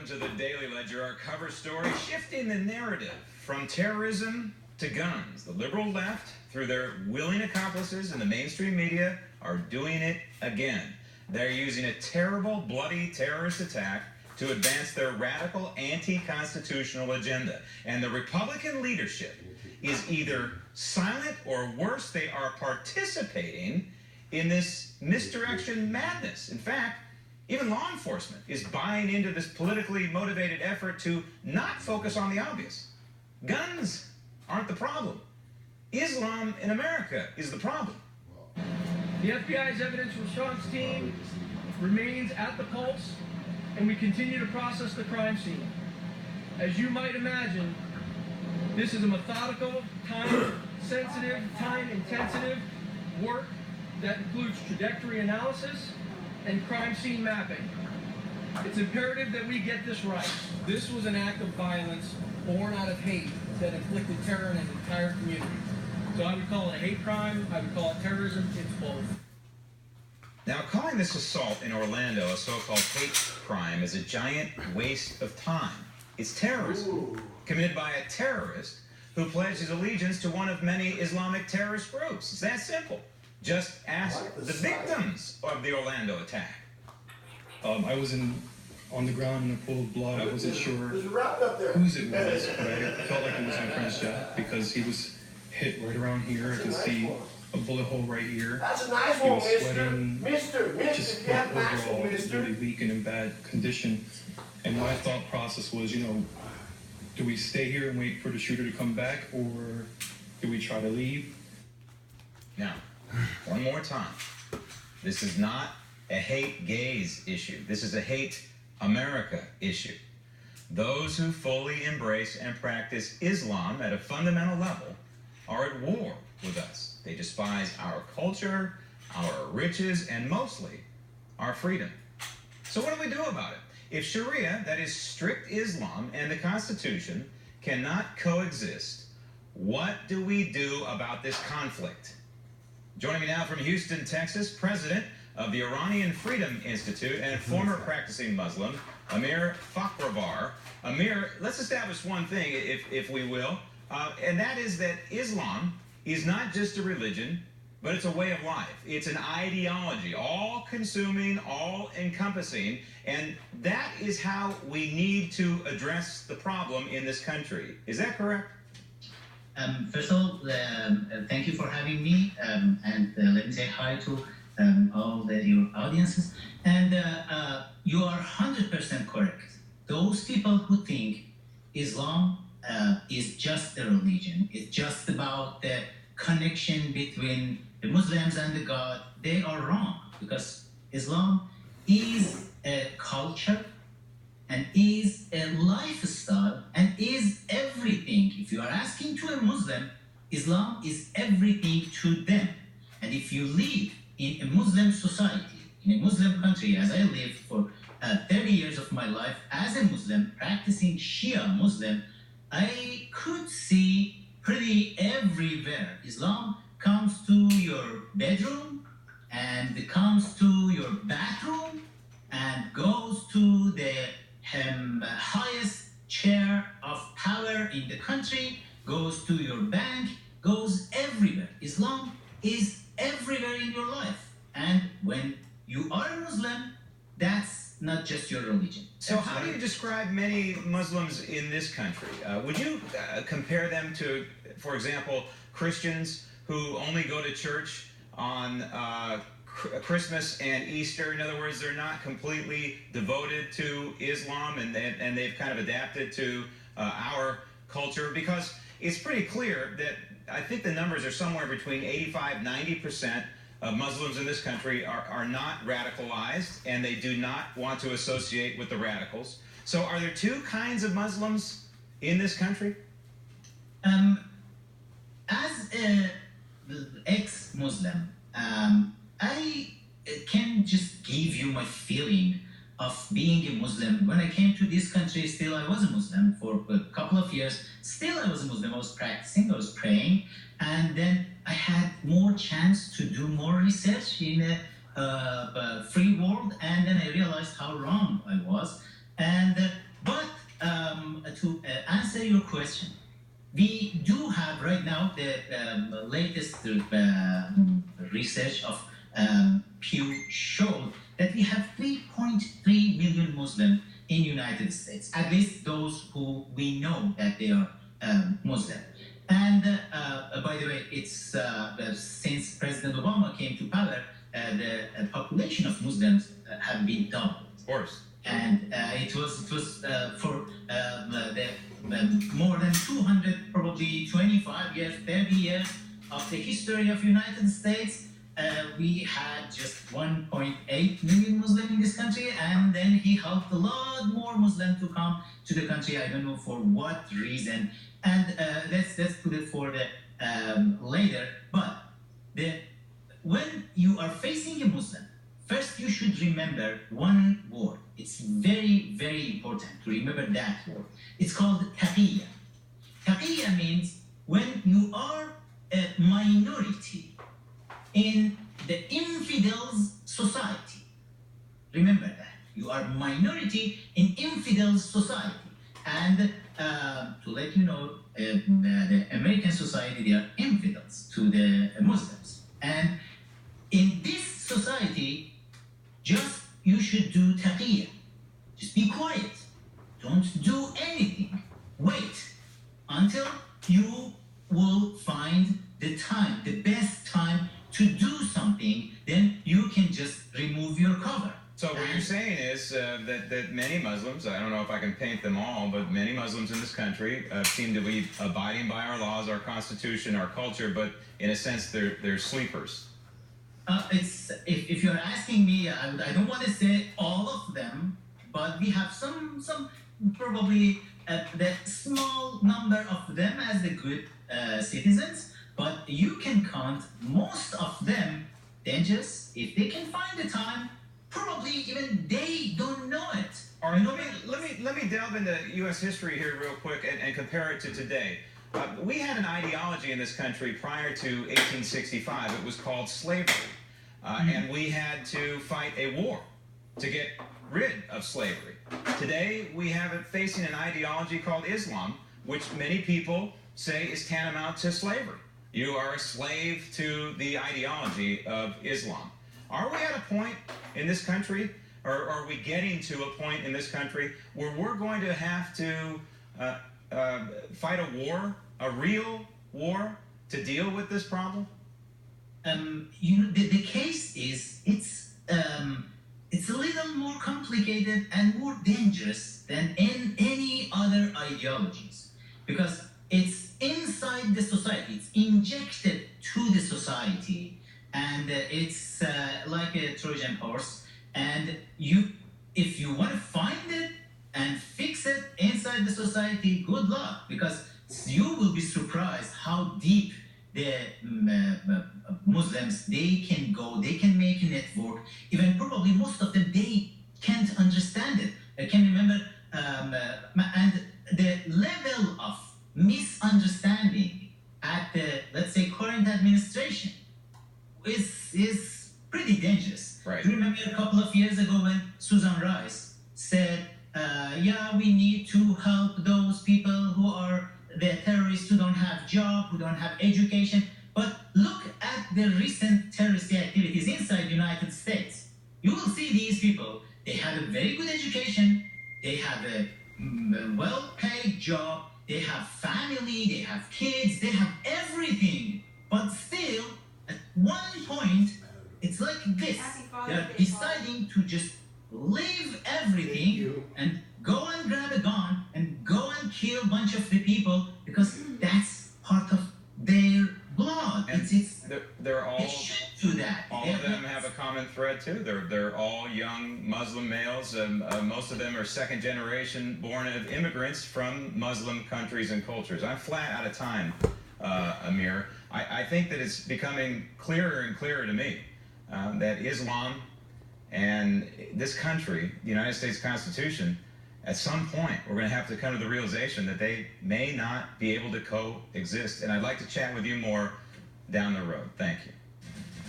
welcome to the Daily Ledger, our cover story, shifting the narrative from terrorism to guns. The liberal left, through their willing accomplices in the mainstream media, are doing it again. They're using a terrible, bloody terrorist attack to advance their radical anti-constitutional agenda. And the Republican leadership is either silent or worse, they are participating in this misdirection madness. In fact, even law enforcement is buying into this politically motivated effort to not focus on the obvious. Guns aren't the problem. Islam in America is the problem. The FBI's evidence response team remains at the pulse, and we continue to process the crime scene. As you might imagine, this is a methodical, time-sensitive, time-intensive work that includes trajectory analysis and crime scene mapping. It's imperative that we get this right. This was an act of violence born out of hate that inflicted terror in an entire community. So I would call it a hate crime, I would call it terrorism, it's both. Now, calling this assault in Orlando a so-called hate crime is a giant waste of time. It's terrorism committed by a terrorist who pledged his allegiance to one of many Islamic terrorist groups. It's that simple. Just ask the victims of the Orlando attack. I was on the ground in a pool of blood. I wasn't sure whose it was, but I felt like it was my friend's Jeff because he was hit right around here. I can see a bullet hole right here. That's a nice He one, was sweating, just overall really weak and in bad condition. And my thought process was, do we stay here and wait for the shooter to come back, or do we try to leave? Now, one more time. This is not a hate gays issue. This is a hate America issue. Those who fully embrace and practice Islam at a fundamental level are at war with us. They despise our culture, our riches, and mostly our freedom. So what do we do about it? If Sharia, that is strict Islam, and the Constitution cannot coexist, what do we do about this conflict? Joining me now from Houston, Texas, president of the Iranian Freedom Institute and former practicing Muslim, Amir Fakhravar. Amir, let's establish one thing, if we will, and that is that Islam is not just a religion, but it's a way of life. It's an ideology, all-consuming, all-encompassing, and that is how we need to address the problem in this country. Is that correct? First of all, thank you for having me, and let me say hi to all your audiences. And you are 100% correct. Those people who think Islam is just a religion, it's just about the connection between the Muslims and the God, they are wrong, because Islam is a culture and is a lifestyle and is everything. If you are asking to a Muslim, Islam is everything to them. And if you live in a Muslim society, in a Muslim country, as I lived for 30 years of my life as a Muslim, practicing Shia Muslim, I could see pretty everywhere. Islam comes to your bedroom and comes to your bathroom and goes to the highest chair of power in the country, goes to your bank, goes everywhere. Islam is everywhere in your life. And when you are a Muslim, that's not just your religion. So how do you describe many Muslims in this country? Would you compare them to, for example, Christians who only go to church on Christmas and Easter? In other words, they're not completely devoted to Islam, and they've kind of adapted to our culture, because it's pretty clear that I think the numbers are somewhere between 85–90% of Muslims in this country are not radicalized, and they do not want to associate with the radicals. So are there two kinds of Muslims in this country? As an ex-Muslim, I can just give you my feeling of being a Muslim. When I came to this country, still I was a Muslim for a couple of years. Still I was a Muslim. I was practicing, I was praying, and then I had more chance to do more research in a free world, and then I realized how wrong I was. And to answer your question, we do have right now the latest research of Pew showed that we have 3.3 million Muslims in United States, at least those who we know that they are Muslim. And by the way, it's since President Obama came to power, the population of Muslims have been doubled. Of course. And it was for more than 200, probably 25 years, 30 years of the history of United States. We had just 1.8 million Muslims in this country, and then he helped a lot more Muslims to come to the country. I don't know for what reason, and let's put it for the later. But when you are facing a Muslim, first you should remember one word. It's very, very important to remember that word. It's called taqiyya. Taqiyya means when you are a minority in the infidels society. Remember that. You are minority in infidels society. And to let you know, the American society, they are infidels to the Muslims. And in this society, just you should do taqiyya. Just be quiet. Don't do anything. Wait until you will find the time, the best time to do something, then you can just remove your cover. So what you're saying is that many Muslims, I don't know if I can paint them all, but many Muslims in this country seem to be abiding by our laws, our constitution, our culture, but in a sense they're sleepers. It's if you're asking me, I don't want to say all of them, but we have some probably the small number of them as the good citizens, but you can count most of them dangerous if they can find the time. Probably even they don't know it. All right, let me delve into U.S. history here real quick and compare it to today. We had an ideology in this country prior to 1865. It was called slavery. And we had to fight a war to get rid of slavery. Today, we have it facing an ideology called Islam, which many people say is tantamount to slavery. You are a slave to the ideology of Islam. Are we at a point in this country, or are we getting to a point in this country where we're going to have to fight a war, a real war, to deal with this problem? The case is it's a little more complicated and more dangerous than in any other ideologies, because it's inside the society, it's injected to the society, and it's like a Trojan horse. And if you want to find it and fix it inside the society, good luck, because you will be surprised how deep the Muslims, they can go, they can make a network. Even probably most of them, they can't understand it. I can remember, and the level of misunderstanding at the, let's say, current administration is pretty dangerous. Right. Do you remember a couple of years ago when Susan Rice said, yeah, we need to help those people who are the terrorists who don't have job, who don't have education. But look at the recent terrorist activities inside the United States. You will see these people, they have a very good education, they have a well-paid job, they have family, they have kids, they have everything. But still, at one point, it's like this. They're deciding to just leave everything and go and grab a gun and go and kill a bunch of the people, because that's part of their blood. And they're all, it should do that. All of them have a common thread too. They're all young Muslim males, and most of them are second generation born of immigrants from Muslim countries and cultures. I'm flat out of time, Amir. I think that it's becoming clearer and clearer to me that Islam and this country, the United States Constitution, at some point, we're going to have to come to the realization that they may not be able to coexist. And I'd like to chat with you more down the road. Thank you.